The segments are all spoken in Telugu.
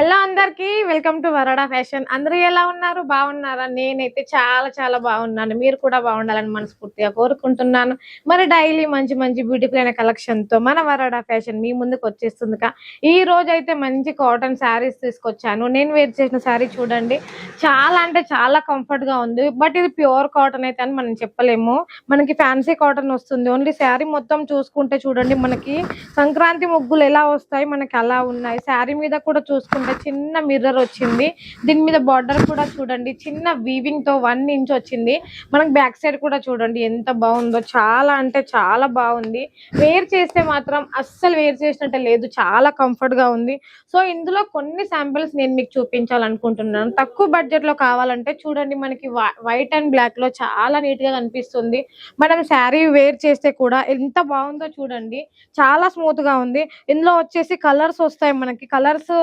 హలో అందరికి వెల్కమ్ టు వరడా ఫ్యాషన్. అందరూ ఎలా ఉన్నారు? బాగున్నారా? నేనైతే చాలా చాలా బాగున్నాను. మీరు కూడా బాగుండాలని మనస్ఫూర్తిగా కోరుకుంటున్నాను. మరి డైలీ మంచి మంచి బ్యూటిఫుల్ అయిన కలెక్షన్ తో మన వరడా ఫ్యాషన్ మీ ముందుకు వచ్చేస్తుందిగా. ఈ రోజు అయితే మంచి కాటన్ శారీస్ తీసుకొచ్చాను. నేను వేర్ చేసిన శారీ చూడండి, చాలా అంటే చాలా కంఫర్ట్ గా ఉంది. బట్ ఇది ప్యూర్ కాటన్ అయితే అని మనం చెప్పలేము, మనకి ఫ్యాన్సీ కాటన్ వస్తుంది. ఓన్లీ శారీ మొత్తం చూసుకుంటే చూడండి, మనకి సంక్రాంతి ముగ్గులు ఎలా వస్తాయి మనకి అలా ఉన్నాయి. శారీ మీద కూడా చూసుకుంటే చిన్న మిర్రర్ వచ్చింది. దీని మీద బార్డర్ కూడా చూడండి, చిన్న వీవింగ్ తో 1 ఇంచ్ వచ్చింది. మనకి బ్యాక్ సైడ్ కూడా చూడండి ఎంత బాగుందో, చాలా అంటే చాలా బాగుంది. వేర్ చేస్తే మాత్రం అస్సలు వేర్ చేసినట్టే లేదు, చాలా కంఫర్ట్ గా ఉంది. సో ఇందులో కొన్ని శాంపిల్స్ నేను మీకు చూపించాలనుకుంటున్నాను. తక్కువ బడ్జెట్ లో కావాలంటే చూడండి, మనకి వైట్ అండ్ బ్లాక్ లో చాలా నీట్ గా కనిపిస్తుంది. మనం శారీ వేర్ చేస్తే కూడా ఎంత బాగుందో చూడండి, చాలా స్మూత్ గా ఉంది. ఇందులో వచ్చేసి కలర్స్ వస్తాయి. మనకి colours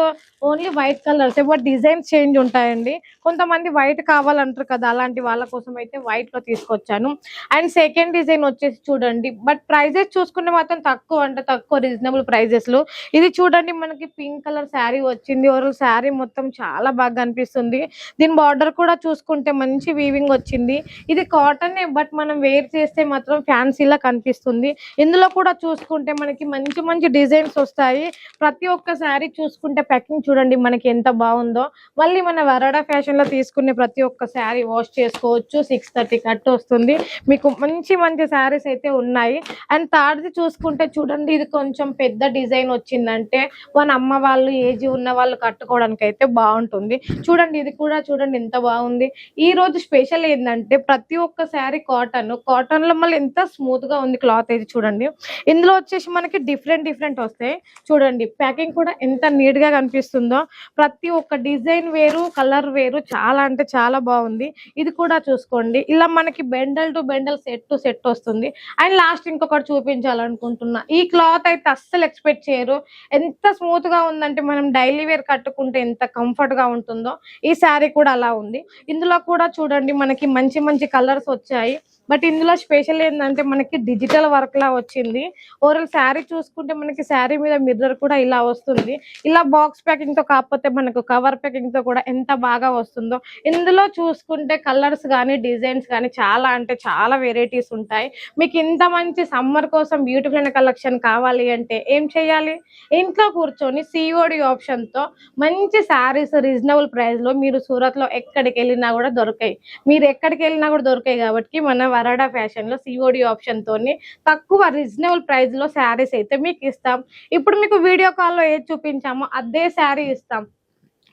only white colours, but designs change ఉంటాయండి. కొంతమంది వైట్ కావాలంటారు కదా, అలాంటి వాళ్ళ కోసం అయితే వైట్ లో తీసుకొచ్చాను. అండ్ సెకండ్ డిజైన్ వచ్చేసి చూడండి, బట్ ప్రైజెస్ చూసుకుంటే మాత్రం తక్కువ అంటే తక్కువ, రీజనబుల్ ప్రైజెస్ లో. ఇది చూడండి, మనకి పింక్ కలర్ శారీ వచ్చింది. ఓవరాల్ శారీ మొత్తం చాలా బాగా అనిపిస్తుంది. దీని బార్డర్ కూడా చూసుకుంటే మంచి వీవింగ్ వచ్చింది. ఇది కాటన్, బట్ మనం వేర్ చేస్తే మాత్రం ఫ్యాన్సీలా కనిపిస్తుంది. ఇందులో కూడా చూసుకుంటే మనకి మంచి మంచి డిజైన్స్ వస్తాయి. ప్రతి ఒక్క శారీ చూసుకుంటే ప్యాకింగ్ చూడండి మనకి ఎంత బాగుందో. మళ్ళీ మన వరడా ఫ్యాషన్ లో తీసుకునే ప్రతి ఒక్క శారీ వాష్ చేసుకోవచ్చు. 630 కట్ వస్తుంది. మీకు మంచి మంచి శారీస్ అయితే ఉన్నాయి. అండ్ థర్డ్ది చూసుకుంటే చూడండి, ఇది కొంచెం పెద్ద డిజైన్ వచ్చిందంటే మన అమ్మ వాళ్ళు, ఏజ్ ఉన్న వాళ్ళు కట్టుకోవడానికి అయితే బాగుంటుంది. చూడండి, ఇది కూడా చూడండి ఎంత బాగుంది. ఈ రోజు స్పెషల్ ఏంటంటే ప్రతి ఒక్క శారీ కాటన్ లో మళ్ళీ ఎంత స్మూత్ గా ఉంది క్లాత్ అయితే చూడండి. ఇందులో వచ్చేసి మనకి డిఫరెంట్ వస్తాయి. చూడండి ప్యాకింగ్ కూడా ఎంత నీట్ గా కనిపిస్తుందో. ప్రతి ఒక్క డిజైన్ వేరు, కలర్ వేరు, చాలా అంటే చాలా బాగుంది. ఇది కూడా చూసుకోండి, ఇలా మనకి bundle to bundle, set to set వస్తుంది. అండ్ లాస్ట్ ఇంకొకటి చూపించాలనుకుంటున్నా. ఈ క్లాత్ అయితే అస్సలు ఎక్స్పెక్ట్ చేయరు, ఎంత స్మూత్ గా ఉందంటే మనం డైలీ వేర్ కట్టుకుంటే ఎంత కంఫర్ట్ గా ఉంటుందో ఈ శారీ కూడా అలా ఉంది. ఇందులో కూడా చూడండి మనకి మంచి మంచి కలర్స్ వచ్చాయి. బట్ ఇందులో స్పెషల్ ఏంటంటే మనకి డిజిటల్ వర్క్ లా వచ్చింది. ఓవరాల్ శారీ చూసుకుంటే మనకి శారీ మీద మిర్రర్ కూడా ఇలా వస్తుంది. ఇలా బాక్స్ ప్యాకింగ్ తో కాకపోతే మనకు కవర్ ప్యాకింగ్ తో కూడా ఎంత బాగా వస్తుందో. ఇందులో చూసుకుంటే కలర్స్ కానీ డిజైన్స్ కానీ చాలా అంటే చాలా వెరైటీస్ ఉంటాయి. మీకు ఇంత మంచి సమ్మర్ కోసం బ్యూటిఫుల్ అయిన కలెక్షన్ కావాలి అంటే ఏం చేయాలి? ఇంట్లో కూర్చొని సిఓడి ఆప్షన్ తో మంచి శారీస్ రీజనబుల్ ప్రైస్ లో మీరు సూరత్ లో ఎక్కడికి వెళ్ళినా కూడా దొరికాయి. మీరు ఎక్కడికి వెళ్ళినా కూడా దొరికాయి కాబట్టి మన వరడా ఫ్యాషన్ లో సిఓడి ఆప్షన్ తోని తక్కువ రీజనబుల్ ప్రైస్ లో శారీస్ అయితే మీకు ఇస్తాం. ఇప్పుడు మీకు వీడియో కాల్లో ఏది చూపించామో అదే శారీ ఇస్తాం.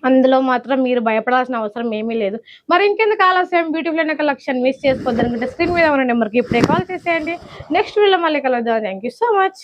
అందులో మాత్రం మీరు భయపడాల్సిన అవసరం ఏమీ లేదు. మరి ఇంకెందుకు ఆలస్యం, బ్యూటిఫుల్ అయిన కలెక్షన్ మిస్ చేసుకోవద్దనుకుంటే స్క్రీన్ మీద ఉన్న నెంబర్కి ఇప్పుడే కాల్ చేసేయండి. నెక్స్ట్ వీడియో మళ్ళీ కలుద్దాం. Thank you so much.